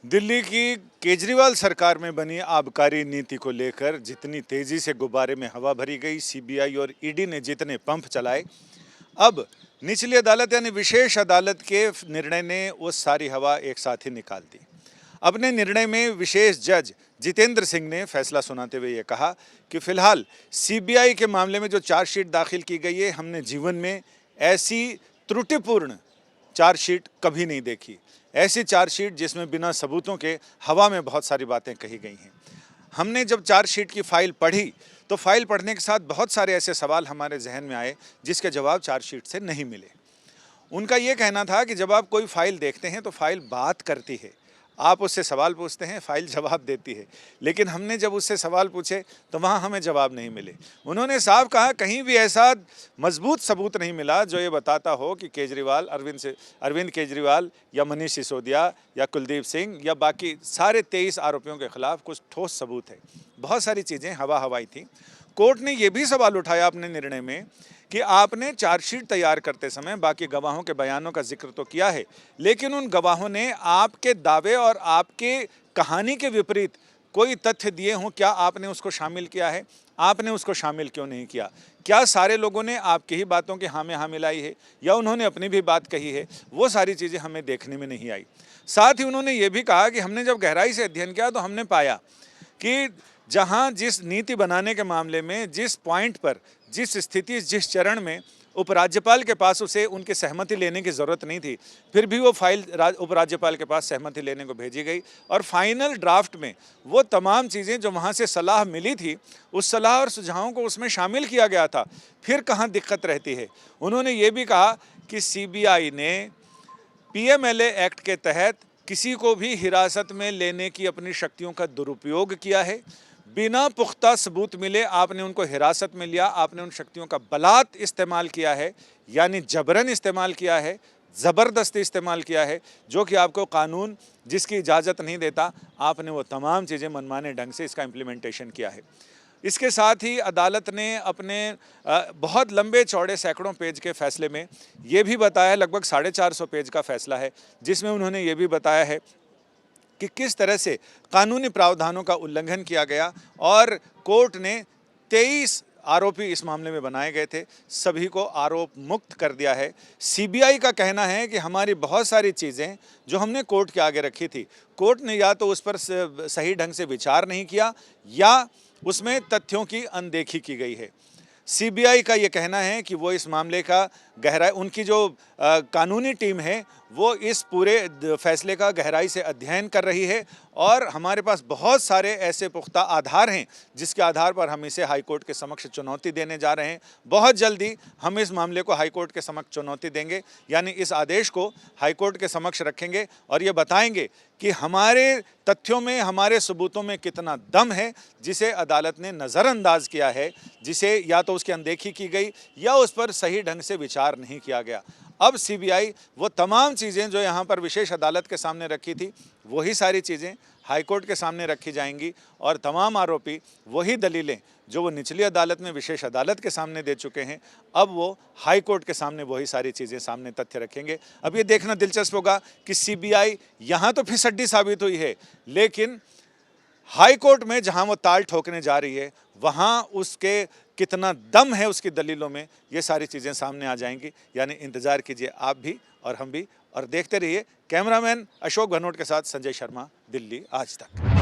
दिल्ली की केजरीवाल सरकार में बनी आबकारी नीति को लेकर जितनी तेजी से गुब्बारे में हवा भरी गई, सीबीआई और ईडी ने जितने पंप चलाए, अब निचली अदालत यानी विशेष अदालत के निर्णय ने वो सारी हवा एक साथ ही निकाल दी। अपने निर्णय में विशेष जज जितेंद्र सिंह ने फैसला सुनाते हुए ये कहा कि फिलहाल सीबीआई के मामले में जो चार्जशीट दाखिल की गई है, हमने जीवन में ऐसी त्रुटिपूर्ण चार्जशीट कभी नहीं देखी। ऐसी चार्जशीट जिसमें बिना सबूतों के हवा में बहुत सारी बातें कही गई हैं। हमने जब चार्जशीट की फाइल पढ़ी तो फाइल पढ़ने के साथ बहुत सारे ऐसे सवाल हमारे जहन में आए जिसके जवाब चार्जशीट से नहीं मिले। उनका ये कहना था कि जब आप कोई फाइल देखते हैं तो फाइल बात करती है, आप उससे सवाल पूछते हैं, फाइल जवाब देती है, लेकिन हमने जब उससे सवाल पूछे तो वहाँ हमें जवाब नहीं मिले। उन्होंने साफ कहा कहीं भी ऐसा मजबूत सबूत नहीं मिला जो ये बताता हो कि केजरीवाल, अरविंद केजरीवाल या मनीष सिसोदिया या कुलदीप सिंह या बाकी सारे 23 आरोपियों के खिलाफ कुछ ठोस सबूत है। बहुत सारी चीज़ें हवा हवाई थी। कोर्ट ने ये भी सवाल उठाया अपने निर्णय में कि आपने चार्जशीट तैयार करते समय बाकी गवाहों के बयानों का जिक्र तो किया है, लेकिन उन गवाहों ने आपके दावे और आपके कहानी के विपरीत कोई तथ्य दिए हों, क्या आपने उसको शामिल किया है? आपने उसको शामिल क्यों नहीं किया? क्या सारे लोगों ने आपकी ही बातों की हाँ में हाँ मिलाई है या उन्होंने अपनी भी बात कही है? वो सारी चीज़ें हमें देखने में नहीं आई। साथ ही उन्होंने ये भी कहा कि हमने जब गहराई से अध्ययन किया तो हमने पाया कि जहां जिस नीति बनाने के मामले में जिस पॉइंट पर, जिस स्थिति, जिस चरण में उपराज्यपाल के पास उसे उनकी सहमति लेने की ज़रूरत नहीं थी, फिर भी वो फाइल उपराज्यपाल के पास सहमति लेने को भेजी गई और फाइनल ड्राफ्ट में वो तमाम चीज़ें जो वहाँ से सलाह मिली थी, उस सलाह और सुझावों को उसमें शामिल किया गया था। फिर कहाँ दिक्कत रहती है? उन्होंने ये भी कहा कि सीबीआई ने पीएमएलए एक्ट के तहत किसी को भी हिरासत में लेने की अपनी शक्तियों का दुरुपयोग किया है। बिना पुख्ता सबूत मिले आपने उनको हिरासत में लिया, आपने उन शक्तियों का बलात् इस्तेमाल किया है, यानी जबरन इस्तेमाल किया है, ज़बरदस्ती इस्तेमाल किया है, जो कि आपको कानून जिसकी इजाज़त नहीं देता, आपने वो तमाम चीज़ें मनमाने ढंग से इसका इम्प्लीमेंटेशन किया है। इसके साथ ही अदालत ने अपने बहुत लंबे चौड़े सैकड़ों पेज के फैसले में ये भी बताया, लगभग 450 पेज का फैसला है, जिसमें उन्होंने ये भी बताया है कि किस तरह से कानूनी प्रावधानों का उल्लंघन किया गया और कोर्ट ने 23 आरोपी इस मामले में बनाए गए थे, सभी को आरोप मुक्त कर दिया है। सीबीआई का कहना है कि हमारी बहुत सारी चीज़ें जो हमने कोर्ट के आगे रखी थी, कोर्ट ने या तो उस पर सही ढंग से विचार नहीं किया या उसमें तथ्यों की अनदेखी की गई है। सीबीआई का ये कहना है कि वो इस मामले का गहराई, उनकी जो कानूनी टीम है वो इस पूरे फैसले का गहराई से अध्ययन कर रही है और हमारे पास बहुत सारे ऐसे पुख्ता आधार हैं जिसके आधार पर हम इसे हाईकोर्ट के समक्ष चुनौती देने जा रहे हैं। बहुत जल्दी हम इस मामले को हाईकोर्ट के समक्ष चुनौती देंगे, यानी इस आदेश को हाईकोर्ट के समक्ष रखेंगे और ये बताएंगे कि हमारे तथ्यों में, हमारे सबूतों में कितना दम है जिसे अदालत ने नज़रअंदाज किया है, जिसे या तो उसकी अनदेखी की गई या उस पर सही ढंग से विचार नहीं किया गया। अब सीबीआई वो तमाम चीज़ें जो यहाँ पर विशेष अदालत के सामने रखी थी, वही सारी चीज़ें हाईकोर्ट के सामने रखी जाएंगी और तमाम आरोपी वही दलीलें जो वो निचली अदालत में विशेष अदालत के सामने दे चुके हैं, अब वो हाईकोर्ट के सामने वही सारी चीज़ें सामने तथ्य रखेंगे। अब ये देखना दिलचस्प होगा कि सीबीआई यहाँ तो फिसड्डी साबित हुई है, लेकिन हाई कोर्ट में जहां वो ताल ठोकने जा रही है वहां उसके कितना दम है उसकी दलीलों में, ये सारी चीज़ें सामने आ जाएंगी। यानी इंतज़ार कीजिए आप भी और हम भी, और देखते रहिए। कैमरामैन अशोक भनोट के साथ संजय शर्मा, दिल्ली आज तक।